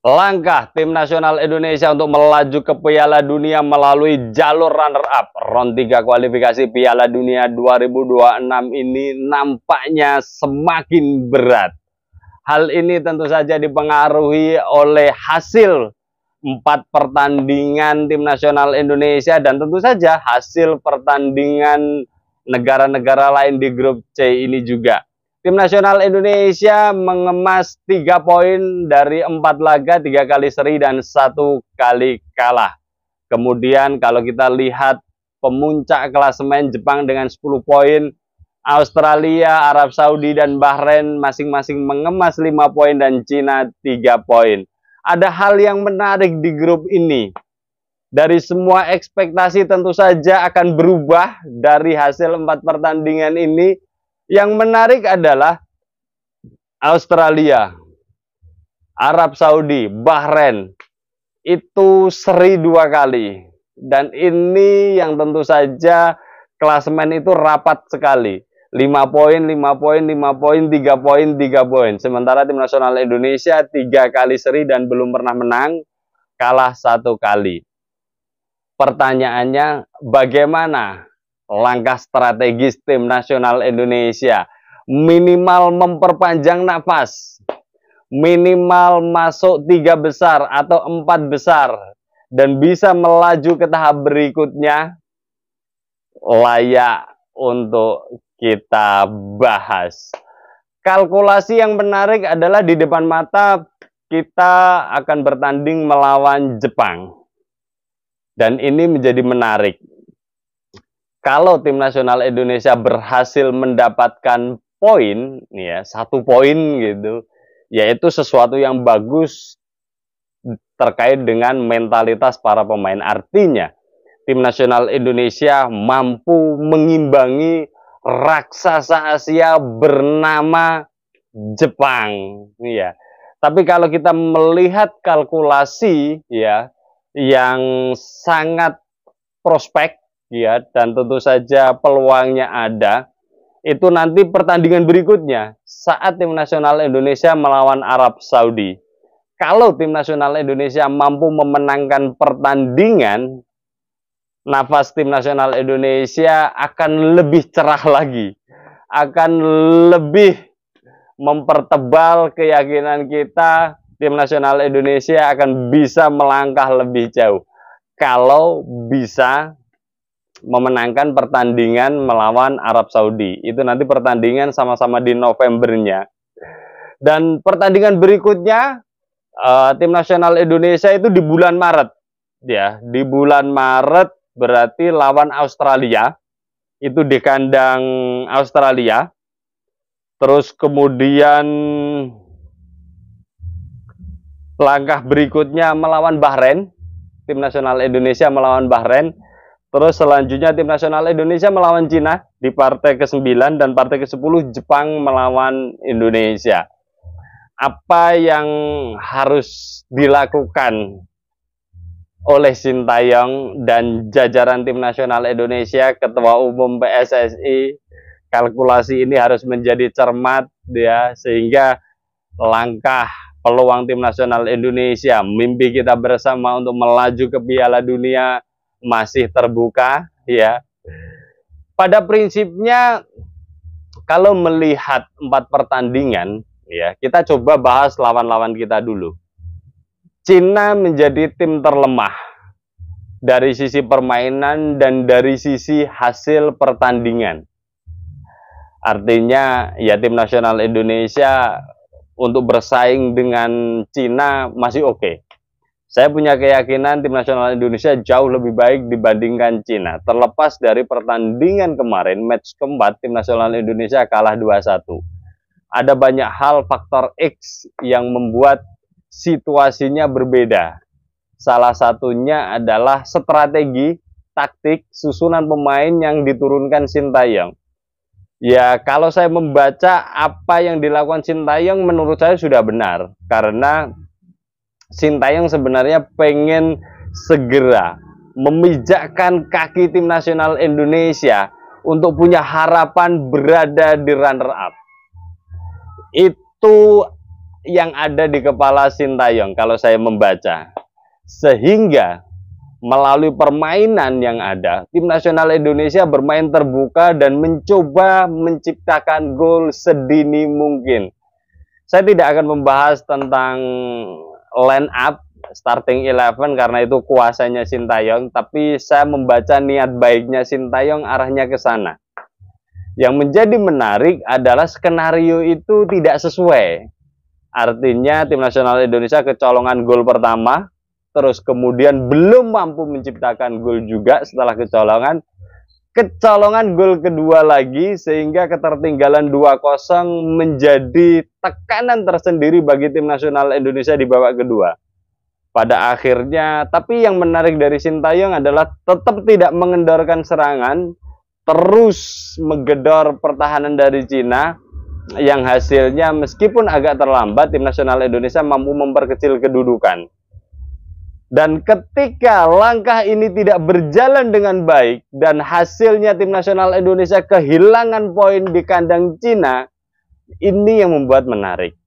Langkah tim nasional Indonesia untuk melaju ke Piala Dunia melalui jalur runner-up round 3 kualifikasi Piala Dunia 2026 ini nampaknya semakin berat. Hal ini tentu saja dipengaruhi oleh hasil 4 pertandingan tim nasional Indonesia dan tentu saja hasil pertandingan negara-negara lain di grup C ini juga. Tim nasional Indonesia mengemas 3 poin dari 4 laga, 3 kali seri dan 1 kali kalah. Kemudian kalau kita lihat pemuncak klasemen Jepang dengan 10 poin, Australia, Arab Saudi dan Bahrain masing-masing mengemas 5 poin dan Cina 3 poin. Ada hal yang menarik di grup ini. Dari semua ekspektasi tentu saja akan berubah dari hasil 4 pertandingan ini. Yang menarik adalah Australia, Arab Saudi, Bahrain itu seri 2 kali. Dan ini yang tentu saja klasemen itu rapat sekali. 5 poin, 5 poin, 5 poin, 3 poin, 3 poin. Sementara tim nasional Indonesia 3 kali seri dan belum pernah menang, kalah 1 kali. Pertanyaannya, bagaimana langkah strategis tim nasional Indonesia? Minimal memperpanjang nafas, minimal masuk 3 besar atau 4 besar, dan bisa melaju ke tahap berikutnya, layak untuk kita bahas. Kalkulasi yang menarik adalah di depan mata kita akan bertanding melawan Jepang. Dan ini menjadi menarik. Kalau tim nasional Indonesia berhasil mendapatkan poin, ya 1 poin gitu, yaitu sesuatu yang bagus terkait dengan mentalitas para pemain. Artinya, tim nasional Indonesia mampu mengimbangi raksasa Asia bernama Jepang, ya. Tapi kalau kita melihat kalkulasi, ya, yang sangat prospek, ya, dan tentu saja peluangnya ada, itu nanti pertandingan berikutnya saat tim nasional Indonesia melawan Arab Saudi. Kalau tim nasional Indonesia mampu memenangkan pertandingan, nafas tim nasional Indonesia akan lebih cerah lagi, akan lebih mempertebal keyakinan kita tim nasional Indonesia akan bisa melangkah lebih jauh kalau bisa memenangkan pertandingan melawan Arab Saudi. Itu nanti pertandingan sama-sama di Novembernya. Dan pertandingan berikutnya tim nasional Indonesia itu di bulan Maret, ya. Di bulan Maret berarti lawan Australia, itu di kandang Australia. Terus kemudian langkah berikutnya melawan Bahrain, tim nasional Indonesia melawan Bahrain. Terus selanjutnya tim nasional Indonesia melawan Cina di partai ke-9 dan partai ke-10 Jepang melawan Indonesia. Apa yang harus dilakukan oleh Sintayong dan jajaran tim nasional Indonesia, Ketua Umum PSSI? Kalkulasi ini harus menjadi cermat, ya, sehingga langkah peluang tim nasional Indonesia, mimpi kita bersama untuk melaju ke Piala Dunia masih terbuka, ya. Pada prinsipnya kalau melihat 4 pertandingan, ya, kita coba bahas lawan-lawan kita dulu. Cina menjadi tim terlemah dari sisi permainan dan dari sisi hasil pertandingan. Artinya, ya, tim nasional Indonesia untuk bersaing dengan Cina masih oke. Saya punya keyakinan tim nasional Indonesia jauh lebih baik dibandingkan Cina. Terlepas dari pertandingan kemarin, match keempat, tim nasional Indonesia kalah 2-1. Ada banyak hal, faktor X yang membuat situasinya berbeda. Salah satunya adalah strategi, taktik, susunan pemain yang diturunkan Sintayong. Ya, kalau saya membaca apa yang dilakukan Sintayong, menurut saya sudah benar. Karena Sintayong sebenarnya pengen segera memijakkan kaki tim nasional Indonesia untuk punya harapan berada di runner up. Itu yang ada di kepala Sintayong kalau saya membaca. Sehingga melalui permainan yang ada, tim nasional Indonesia bermain terbuka dan mencoba menciptakan gol sedini mungkin. Saya tidak akan membahas tentang line up starting 11 karena itu kuasanya Sintayong, tapi saya membaca niat baiknya Sintayong arahnya ke sana. Yang menjadi menarik adalah skenario itu tidak sesuai. Artinya tim nasional Indonesia kecolongan gol pertama, terus kemudian belum mampu menciptakan gol juga setelah kecolongan gol kedua lagi, sehingga ketertinggalan 2-0 menjadi tekanan tersendiri bagi tim nasional Indonesia di babak kedua. Pada akhirnya, tapi yang menarik dari Sintayong adalah tetap tidak mengendorkan serangan, terus menggedor pertahanan dari Cina, yang hasilnya meskipun agak terlambat, tim nasional Indonesia mampu memperkecil kedudukan. Dan ketika langkah ini tidak berjalan dengan baik dan hasilnya tim nasional Indonesia kehilangan poin di kandang Cina, ini yang membuat menarik.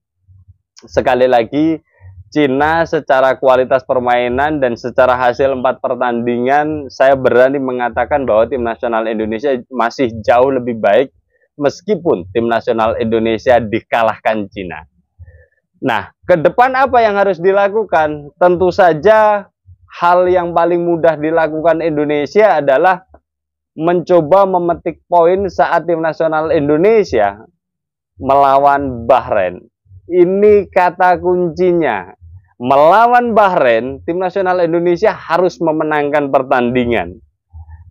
Sekali lagi, Cina secara kualitas permainan dan secara hasil 4 pertandingan, saya berani mengatakan bahwa tim nasional Indonesia masih jauh lebih baik meskipun tim nasional Indonesia dikalahkan Cina. Nah, ke depan apa yang harus dilakukan? Tentu saja hal yang paling mudah dilakukan Indonesia adalah mencoba memetik poin saat tim nasional Indonesia melawan Bahrain. Ini kata kuncinya. Melawan Bahrain, tim nasional Indonesia harus memenangkan pertandingan.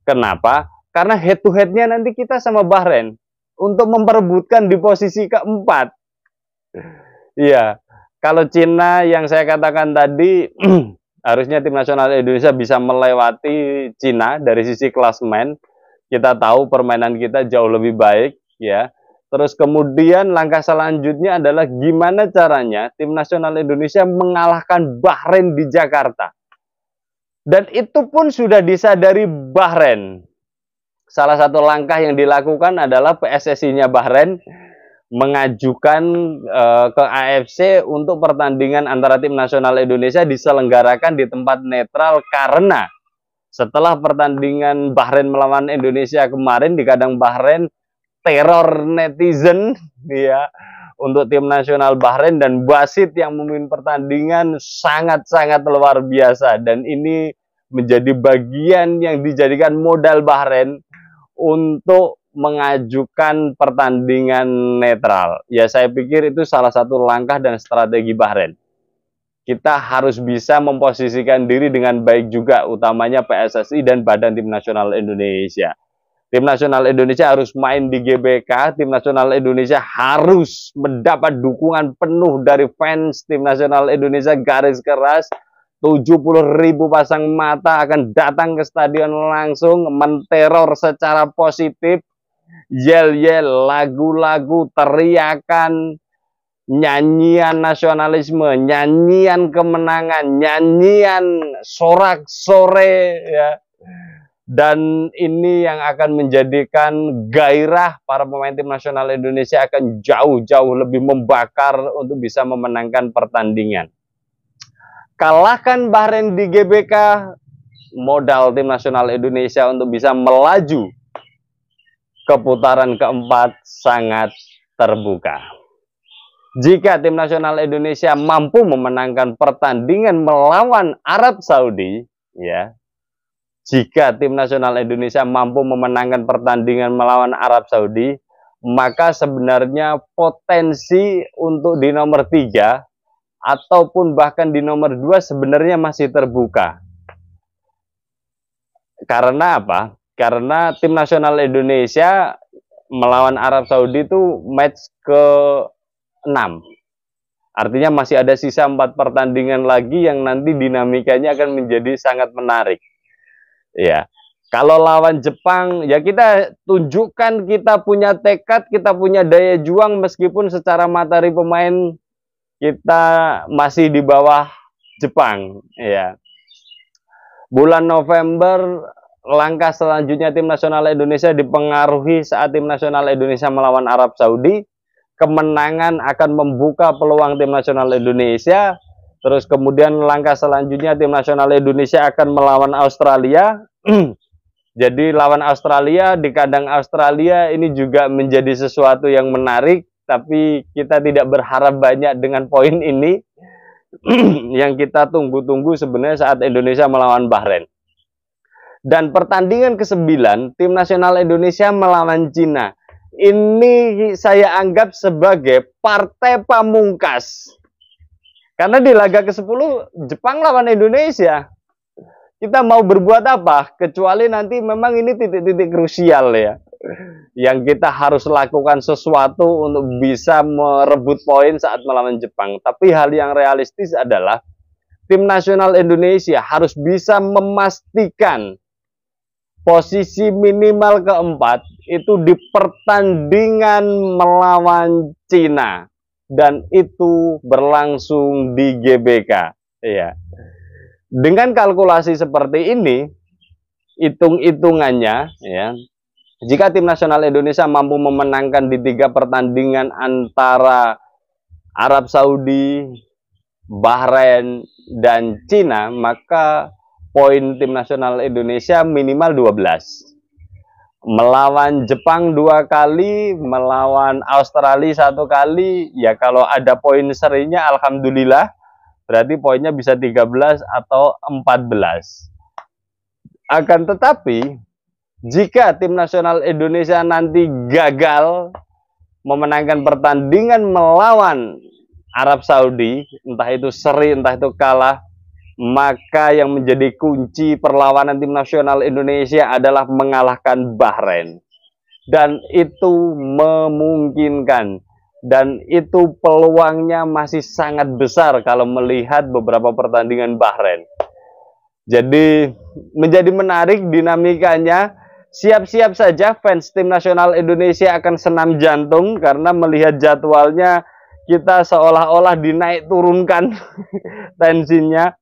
Kenapa? Karena head to head-nya nanti kita sama Bahrain untuk memperebutkan di posisi keempat. Iya, kalau Cina yang saya katakan tadi, harusnya tim nasional Indonesia bisa melewati Cina dari sisi klasemen. Kita tahu permainan kita jauh lebih baik, ya. Terus kemudian langkah selanjutnya adalah gimana caranya tim nasional Indonesia mengalahkan Bahrain di Jakarta. Dan itu pun sudah disadari Bahrain. Salah satu langkah yang dilakukan adalah PSSI-nya Bahrain mengajukan ke AFC untuk pertandingan antara tim nasional Indonesia diselenggarakan di tempat netral, karena setelah pertandingan Bahrain melawan Indonesia kemarin di kandang Bahrain, teror netizen ya untuk tim nasional Bahrain, dan wasit yang memimpin pertandingan sangat-sangat luar biasa, dan ini menjadi bagian yang dijadikan modal Bahrain untuk mengajukan pertandingan netral. Ya, saya pikir itu salah satu langkah dan strategi Bahrain. Kita harus bisa memposisikan diri dengan baik juga, utamanya PSSI dan Badan Tim Nasional Indonesia. Tim nasional Indonesia harus main di GBK, tim nasional Indonesia harus mendapat dukungan penuh dari fans tim nasional Indonesia garis keras. 70.000 pasang mata akan datang ke stadion langsung menteror secara positif, yel-yel, lagu-lagu, teriakan, nyanyian nasionalisme, nyanyian kemenangan, nyanyian sorak-sore, ya. Dan ini yang akan menjadikan gairah para pemain tim nasional Indonesia akan jauh-jauh lebih membakar untuk bisa memenangkan pertandingan. Kalahkan Bahrain di GBK, modal tim nasional Indonesia untuk bisa melaju ke putaran keempat sangat terbuka. Jika tim nasional Indonesia mampu memenangkan pertandingan melawan Arab Saudi, ya, jika tim nasional Indonesia mampu memenangkan pertandingan melawan Arab Saudi, maka sebenarnya potensi untuk di nomor 3 ataupun bahkan di nomor 2 sebenarnya masih terbuka. Karena apa? Karena tim nasional Indonesia melawan Arab Saudi itu match ke-6. Artinya masih ada sisa 4 pertandingan lagi yang nanti dinamikanya akan menjadi sangat menarik. Ya. Kalau lawan Jepang, ya kita tunjukkan kita punya tekad, kita punya daya juang meskipun secara materi pemain kita masih di bawah Jepang, ya. Bulan November, langkah selanjutnya tim nasional Indonesia dipengaruhi saat tim nasional Indonesia melawan Arab Saudi. kemenangan akan membuka peluang tim nasional Indonesia. Terus kemudian langkah selanjutnya tim nasional Indonesia akan melawan Australia. Jadi lawan Australia di kandang Australia ini juga menjadi sesuatu yang menarik, tapi kita tidak berharap banyak dengan poin ini. Yang kita tunggu-tunggu sebenarnya saat Indonesia melawan Bahrain. Dan pertandingan ke-9 tim nasional Indonesia melawan Cina. Ini saya anggap sebagai partai pamungkas. Karena di laga ke-10 Jepang lawan Indonesia. Kita mau berbuat apa? Kecuali nanti memang ini titik-titik krusial ya. Yang kita harus lakukan sesuatu untuk bisa merebut poin saat melawan Jepang. Tapi hal yang realistis adalah tim nasional Indonesia harus bisa memastikan posisi minimal keempat itu di pertandingan melawan Cina. Dan itu berlangsung di GBK. Ya. Dengan kalkulasi seperti ini, hitung-hitungannya, ya, jika tim nasional Indonesia mampu memenangkan di 3 pertandingan antara Arab Saudi, Bahrain, dan Cina, maka poin tim nasional Indonesia minimal 12. Melawan Jepang 2 kali, melawan Australia 1 kali, ya kalau ada poin serinya alhamdulillah. Berarti poinnya bisa 13 atau 14. Akan tetapi, jika tim nasional Indonesia nanti gagal memenangkan pertandingan melawan Arab Saudi, entah itu seri, entah itu kalah, maka yang menjadi kunci perlawanan tim nasional Indonesia adalah mengalahkan Bahrain. Dan itu memungkinkan. Dan itu peluangnya masih sangat besar kalau melihat beberapa pertandingan Bahrain. Jadi menjadi menarik dinamikanya. Siap-siap saja fans tim nasional Indonesia akan senam jantung karena melihat jadwalnya kita seolah-olah dinaik turunkan tensinya.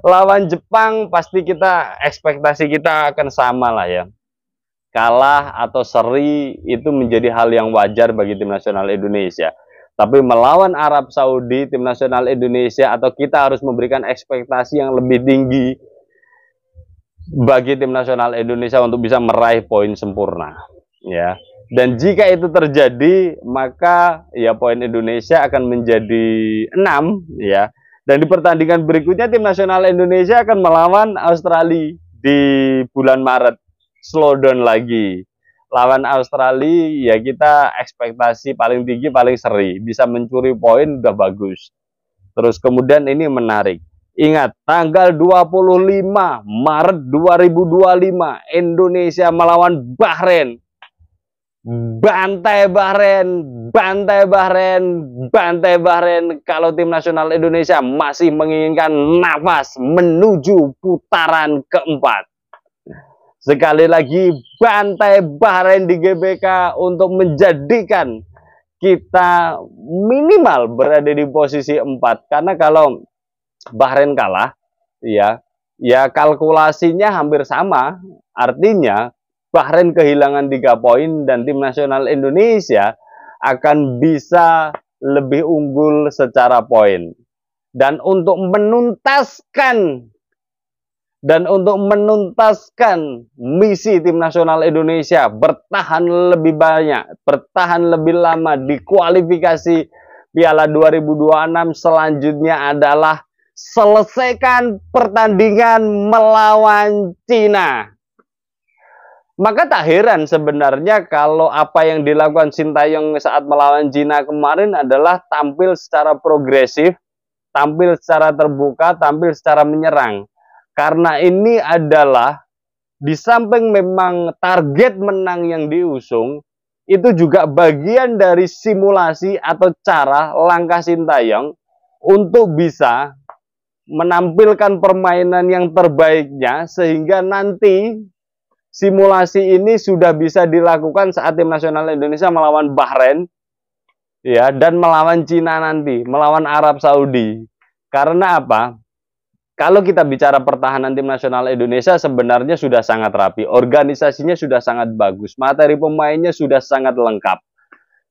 Lawan Jepang pasti ekspektasi kita akan sama lah ya. Kalah atau seri itu menjadi hal yang wajar bagi tim nasional Indonesia. Tapi melawan Arab Saudi, tim nasional Indonesia atau kita harus memberikan ekspektasi yang lebih tinggi bagi tim nasional Indonesia untuk bisa meraih poin sempurna. Ya. Dan jika itu terjadi, maka ya poin Indonesia akan menjadi 6 ya. Dan di pertandingan berikutnya tim nasional Indonesia akan melawan Australia di bulan Maret. Slow down lagi. Lawan Australia ya kita ekspektasi paling tinggi, paling seri. Bisa mencuri poin udah bagus. Terus kemudian ini menarik. Ingat, tanggal 25 Maret 2025 Indonesia melawan Bahrain. Bantai Bahrain, bantai Bahrain, bantai Bahrain. Kalau tim nasional Indonesia masih menginginkan nafas menuju putaran keempat. Sekali lagi bantai Bahrain di GBK untuk menjadikan kita minimal berada di posisi 4. Karena kalau Bahrain kalah, ya kalkulasinya hampir sama. Artinya Bahrain kehilangan 3 poin dan tim nasional Indonesia akan bisa lebih unggul secara poin. Dan untuk menuntaskan misi tim nasional Indonesia bertahan lebih banyak, bertahan lebih lama di kualifikasi Piala 2026 selanjutnya adalah selesaikan pertandingan melawan Cina. Maka tak heran sebenarnya kalau apa yang dilakukan Sintayong saat melawan Cina kemarin adalah tampil secara progresif, tampil secara terbuka, tampil secara menyerang. Karena ini adalah di samping memang target menang yang diusung, itu juga bagian dari simulasi atau cara langkah Sintayong untuk bisa menampilkan permainan yang terbaiknya sehingga nanti simulasi ini sudah bisa dilakukan saat tim nasional Indonesia melawan Bahrain ya dan melawan Cina nanti, melawan Arab Saudi. Karena apa? Kalau kita bicara pertahanan tim nasional Indonesia sebenarnya sudah sangat rapi, organisasinya sudah sangat bagus, materi pemainnya sudah sangat lengkap.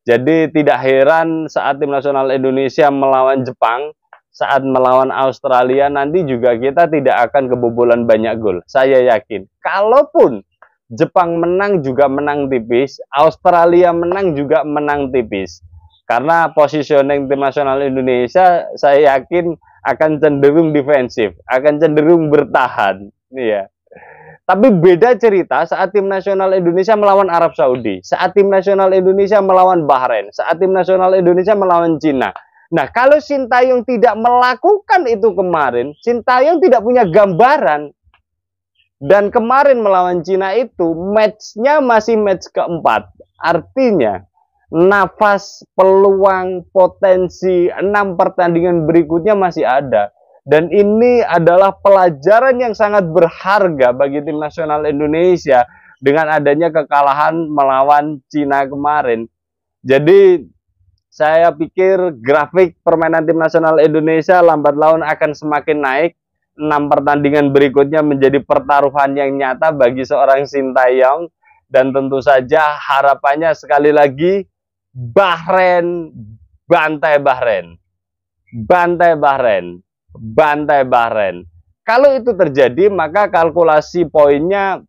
Jadi tidak heran saat tim nasional Indonesia melawan Jepang, saat melawan Australia nanti juga kita tidak akan kebobolan banyak gol. Saya yakin. Kalaupun Jepang menang juga menang tipis, Australia menang juga menang tipis. Karena positioning tim nasional Indonesia saya yakin akan cenderung defensif, akan cenderung bertahan. Iya. Tapi beda cerita saat tim nasional Indonesia melawan Arab Saudi, saat tim nasional Indonesia melawan Bahrain, saat tim nasional Indonesia melawan Cina. Nah, kalau Sintayong tidak melakukan itu kemarin, Sintayong tidak punya gambaran. Dan kemarin melawan Cina itu, matchnya masih match keempat. Artinya, nafas, peluang, potensi 6 pertandingan berikutnya masih ada. Dan ini adalah pelajaran yang sangat berharga bagi tim nasional Indonesia dengan adanya kekalahan melawan Cina kemarin. Jadi saya pikir grafik permainan tim nasional Indonesia lambat laun akan semakin naik. 6 pertandingan berikutnya menjadi pertaruhan yang nyata bagi seorang Sintayong. Dan tentu saja harapannya sekali lagi Bahrain, bantai Bahrain. Bantai Bahrain. Bantai Bahrain. Kalau itu terjadi, maka kalkulasi poinnya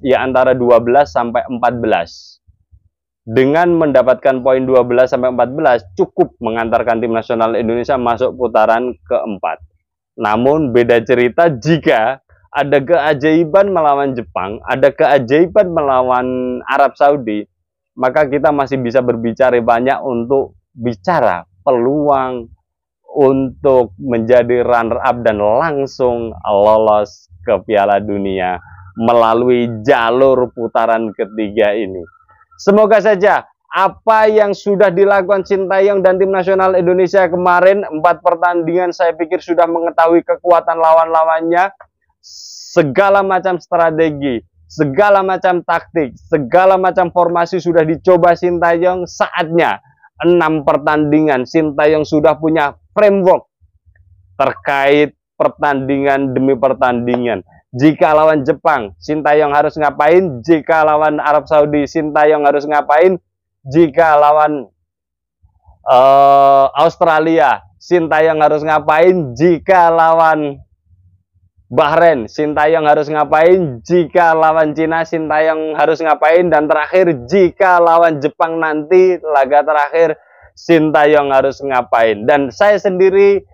ya antara 12 sampai 14. Dengan mendapatkan poin 12 sampai 14 cukup mengantarkan tim nasional Indonesia masuk putaran keempat. Namun beda cerita jika ada keajaiban melawan Jepang, ada keajaiban melawan Arab Saudi, maka kita masih bisa berbicara banyak untuk bicara peluang untuk menjadi runner up dan langsung lolos ke Piala Dunia melalui jalur putaran ketiga ini. Semoga saja apa yang sudah dilakukan Sintayong dan tim nasional Indonesia kemarin 4 pertandingan, saya pikir sudah mengetahui kekuatan lawan-lawannya, segala macam strategi, segala macam taktik, segala macam formasi sudah dicoba Sintayong. Saatnya 6 pertandingan Sintayong sudah punya framework terkait pertandingan demi pertandingan. Jika lawan Jepang, Sintayong harus ngapain? Jika lawan Arab Saudi, Sintayong harus ngapain? Jika lawan Australia, Sintayong harus ngapain? Jika lawan Bahrain, Sintayong harus ngapain? Jika lawan Cina, Sintayong harus ngapain? Dan terakhir, jika lawan Jepang nanti, laga terakhir, Sintayong harus ngapain? Dan saya sendiri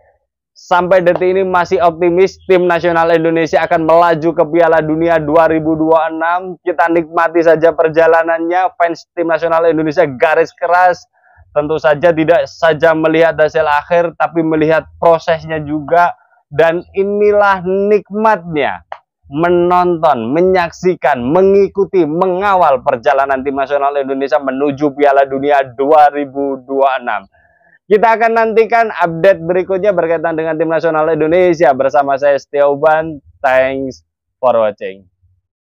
sampai detik ini masih optimis tim nasional Indonesia akan melaju ke Piala Dunia 2026. Kita nikmati saja perjalanannya. Fans tim nasional Indonesia garis keras. Tentu saja tidak saja melihat hasil akhir, tapi melihat prosesnya juga. Dan inilah nikmatnya menonton, menyaksikan, mengikuti, mengawal perjalanan tim nasional Indonesia menuju Piala Dunia 2026. Kita akan nantikan update berikutnya berkaitan dengan tim nasional Indonesia bersama saya Setia Uban. Thanks for watching.